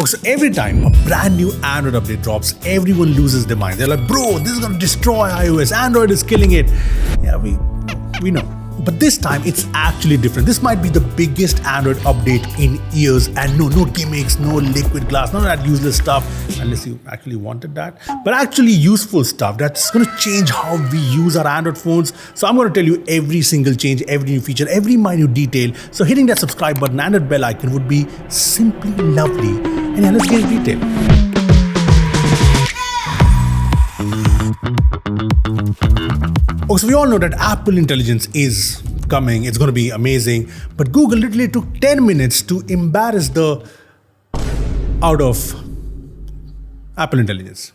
Okay, so every time a brand new Android update drops, everyone loses their mind. They're like, bro, this is gonna destroy iOS. Android is killing it. Yeah, we know. But this time it's actually different. This might be the biggest Android update in years, and no gimmicks, no liquid glass, none of that useless stuff, unless you actually wanted that, but actually useful stuff that's going to change how we use our Android phones. So I'm going to tell you every single change, every new feature, every minute detail. So hitting that subscribe button and that bell icon would be simply lovely. And yeah, let's get into detail. Okay, so we all know that Apple Intelligence is coming, it's going to be amazing, but Google literally took 10 minutes to embarrass the out of Apple Intelligence.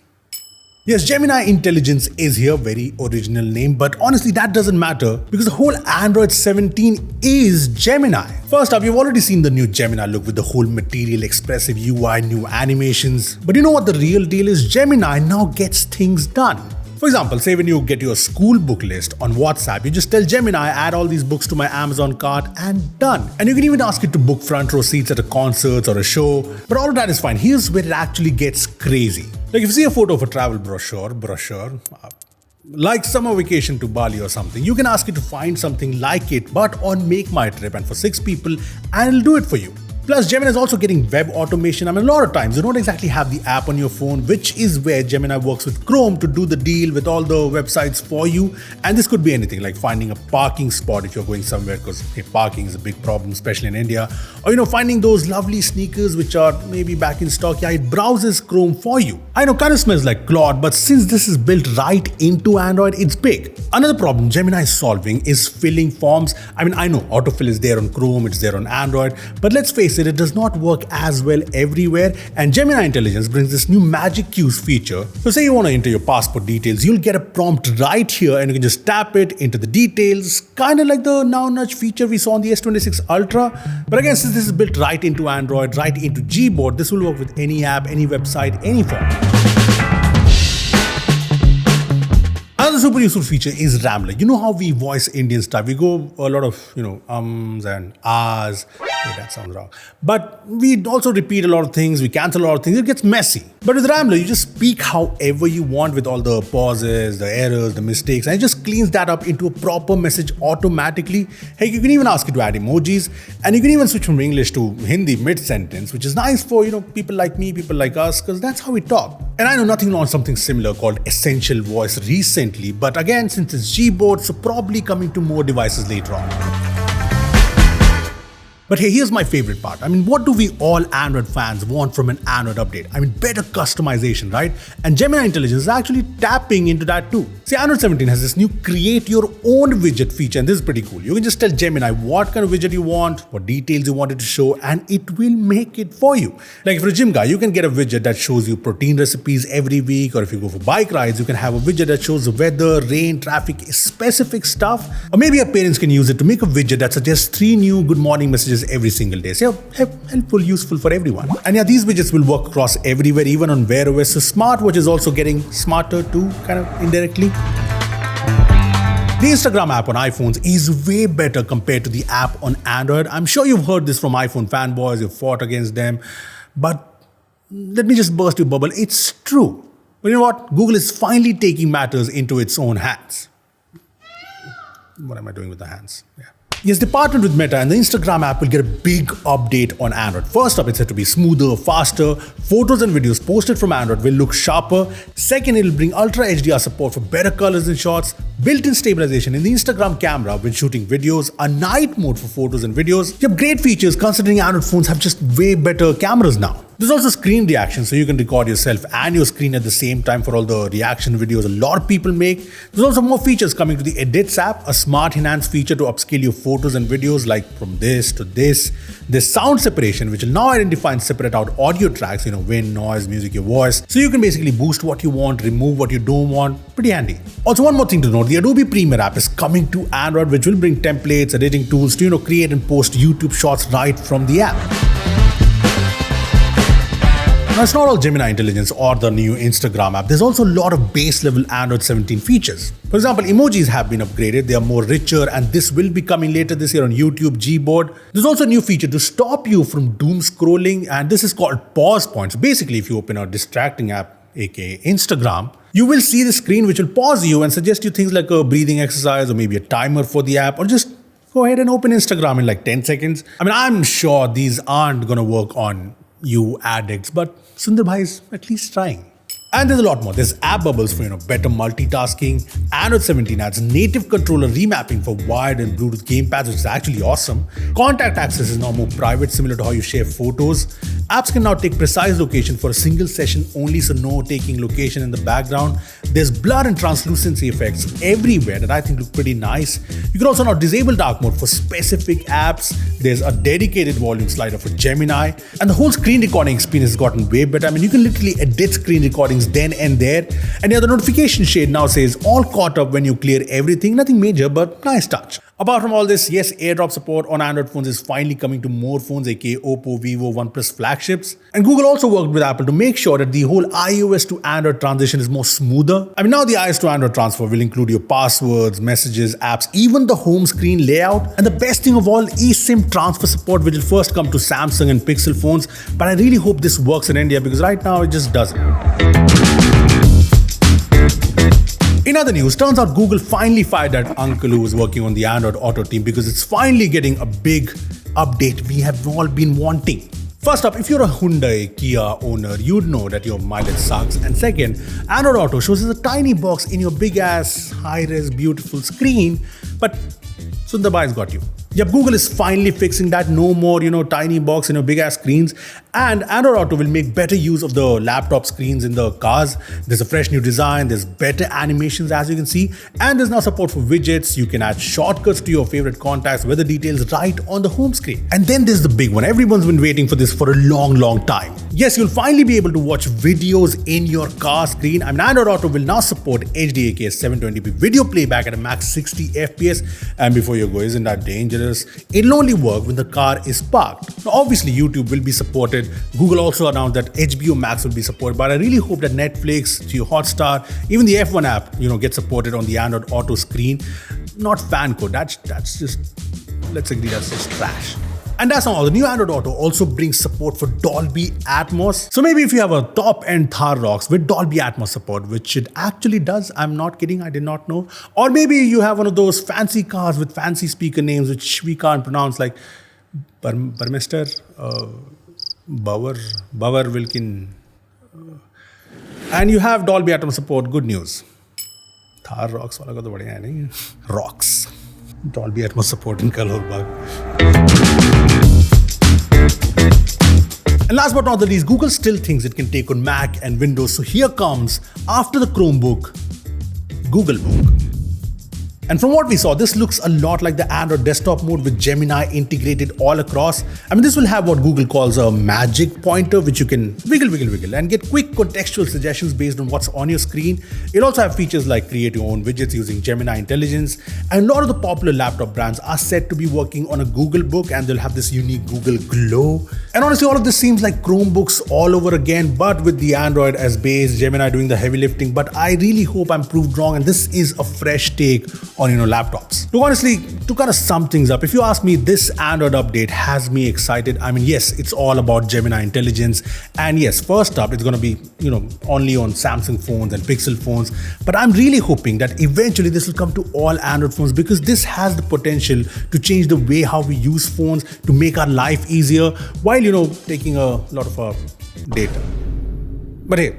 Yes, Gemini Intelligence is here, very original name, but honestly that doesn't matter because the whole Android 17 is Gemini. First up, you've already seen the new Gemini look with the whole material, expressive UI, new animations. But you know what the real deal is? Gemini now gets things done. For example, say when you get your school book list on WhatsApp, you just tell Gemini, add all these books to my Amazon cart and done. And you can even ask it to book front row seats at a concert or a show. But all of that is fine. Here's where it actually gets crazy. Like if you see a photo of a travel brochure, like summer vacation to Bali or something, you can ask it to find something like it, but on Make My Trip and for 6 people, and it'll do it for you. Plus, Gemini is also getting web automation. I mean, a lot of times you don't exactly have the app on your phone, which is where Gemini works with Chrome to do the deal with all the websites for you. And this could be anything like finding a parking spot if you're going somewhere, because parking is a big problem, especially in India. Or, finding those lovely sneakers which are maybe back in stock. Yeah, it browses Chrome for you. I know, kind of smells like Claude, but since this is built right into Android, it's big. Another problem Gemini is solving is filling forms. I mean, I know autofill is there on Chrome, it's there on Android, but let's face it does not work as well everywhere, and Gemini Intelligence brings this new magic cues feature. So say you want to enter your passport details, you'll get a prompt right here and you can just tap it into the details, kind of like the Now Nudge feature we saw on the S26 Ultra. But again, since this is built right into Android, right into Gboard, this will work with any app, any website, any form. Another super useful feature is Ramblerrrr. You know how we voice Indian stuff? We go a lot of, ums and ahs. Okay, that sounds wrong. But we also repeat a lot of things, we cancel a lot of things, it gets messy. But with Ramblerrrr, you just speak however you want with all the pauses, the errors, the mistakes, and it just cleans that up into a proper message automatically. Hey, you can even ask it to add emojis, and you can even switch from English to Hindi mid-sentence, which is nice for, people like me, people like us, because that's how we talk. And I know nothing launched something similar called Essential Voice recently, but again, since it's Gboard, so probably coming to more devices later on. But hey, here's my favorite part. I mean, what do we all Android fans want from an Android update? I mean, better customization, right? And Gemini Intelligence is actually tapping into that too. See, Android 17 has this new create your own widget feature, and this is pretty cool. You can just tell Gemini what kind of widget you want, what details you want it to show, and it will make it for you. Like if you're a gym guy, you can get a widget that shows you protein recipes every week, or if you go for bike rides, you can have a widget that shows the weather, rain, traffic, specific stuff. Or maybe your parents can use it to make a widget that suggests 3 new good morning messages every single day. So yeah, helpful, useful for everyone. And yeah, these widgets will work across everywhere, even on Wear OS. So smartwatch is also getting smarter too, kind of indirectly. The Instagram app on iPhones is way better compared to the app on Android. I'm sure you've heard this from iPhone fanboys, you've fought against them, but let me just burst your bubble. It's true. But you know what? Google is finally taking matters into its own hands. What am I doing with the hands? Yeah. Yes, they partnered with Meta, and the Instagram app will get a big update on Android. First up, it's said to be smoother, faster. Photos and videos posted from Android will look sharper. Second, it'll bring Ultra HDR support for better colors in shots, built-in stabilization in the Instagram camera when shooting videos, a night mode for photos and videos. You have great features considering Android phones have just way better cameras now. There's also screen reaction, so you can record yourself and your screen at the same time for all the reaction videos a lot of people make. There's also more features coming to the Edits app, a smart enhance feature to upscale your photos and videos like from this to this. There's sound separation, which will now identify and separate out audio tracks, wind, noise, music, your voice. So you can basically boost what you want, remove what you don't want. Pretty handy. Also, one more thing to note, the Adobe Premiere app is coming to Android, which will bring templates, editing tools to create and post YouTube shorts right from the app. Now, it's not all Gemini Intelligence or the new Instagram app. There's also a lot of base level Android 17 features. For example, emojis have been upgraded. They are more richer, and this will be coming later this year on YouTube, Gboard. There's also a new feature to stop you from doom scrolling, and this is called pause points. Basically, if you open a distracting app, aka Instagram, you will see the screen which will pause you and suggest you things like a breathing exercise or maybe a timer for the app, or just go ahead and open Instagram in like 10 seconds. I mean, I'm sure these aren't going to work on you addicts, but Sundar Bhai is at least trying. And there's a lot more. There's app bubbles for better multitasking. Android 17 adds native controller remapping for wired and Bluetooth gamepads, which is actually awesome. Contact access is now more private, similar to how you share photos. Apps can now take precise location for a single session only, so no taking location in the background. There's blur and translucency effects everywhere that I think look pretty nice. You can also now disable dark mode for specific apps. There's a dedicated volume slider for Gemini. And the whole screen recording experience has gotten way better. I mean, you can literally edit screen recordings then and there. And the notification shade now says all caught up when you clear everything. Nothing major, but nice touch. Apart from all this, yes, AirDrop support on Android phones is finally coming to more phones, aka Oppo, Vivo, OnePlus flagships. And Google also worked with Apple to make sure that the whole iOS to Android transition is more smoother. I mean, now the iOS to Android transfer will include your passwords, messages, apps, even the home screen layout. And the best thing of all, eSIM transfer support, which will first come to Samsung and Pixel phones. But I really hope this works in India, because right now it just doesn't. In other news, turns out Google finally fired that uncle who was working on the Android Auto team, because it's finally getting a big update we have all been wanting. First up, if you're a Hyundai Kia owner, you'd know that your mileage sucks. And second, Android Auto shows as a tiny box in your big ass, high-res, beautiful screen, but Sundar Bhai's got you. Yep, Google is finally fixing that. No more, tiny box in your big ass screens. And Android Auto will make better use of the laptop screens in the cars. There's a fresh new design. There's better animations, as you can see. And there's now support for widgets. You can add shortcuts to your favorite contacts, weather details right on the home screen. And then there's the big one. Everyone's been waiting for this for a long, long time. Yes, you'll finally be able to watch videos in your car screen. I mean, Android Auto will now support HD 8K 720p video playback at a max 60 FPS. And before you go, isn't that dangerous? It'll only work when the car is parked. Now, obviously, YouTube will be supported. Google also announced that HBO Max will be supported, but I really hope that Netflix, Geo Hotstar, even the F1 app, gets supported on the Android Auto screen. Not fan code. That's just, let's agree, that's just trash. And that's not all. The new Android Auto also brings support for Dolby Atmos. So maybe if you have a top-end Thar Rocks with Dolby Atmos support, which it actually does, I'm not kidding, I did not know. Or maybe you have one of those fancy cars with fancy speaker names which we can't pronounce, like Burmester, Bauer Wilkin. And you have Dolby Atmos support. Good news. Thar Rocks wala ka to badhiya hai nahi? Rocks. Dolby Atmos support in Kalor Bagh. And last but not the least, Google still thinks it can take on Mac and Windows. So here comes, after the Chromebook, GoogleBook. And from what we saw, this looks a lot like the Android desktop mode with Gemini integrated all across. I mean, this will have what Google calls a magic pointer, which you can wiggle and get quick contextual suggestions based on what's on your screen. It'll also have features like create your own widgets using Gemini Intelligence. And a lot of the popular laptop brands are set to be working on a GoogleBook, and they'll have this unique Google Glow. And honestly, all of this seems like Chromebooks all over again, but with the Android as base, Gemini doing the heavy lifting. But I really hope I'm proved wrong, and this is a fresh take on laptops. Look, honestly, to kind of sum things up, if you ask me, this Android update has me excited. I mean, yes, it's all about Gemini Intelligence, and yes, first up, it's going to be only on Samsung phones and Pixel phones. But I'm really hoping that eventually this will come to all Android phones, because this has the potential to change the way how we use phones, to make our life easier, while taking a lot of our data. But hey,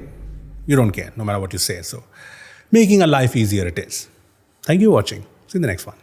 you don't care, no matter what you say. So making our life easier it is. Thank you for watching. See you in the next one.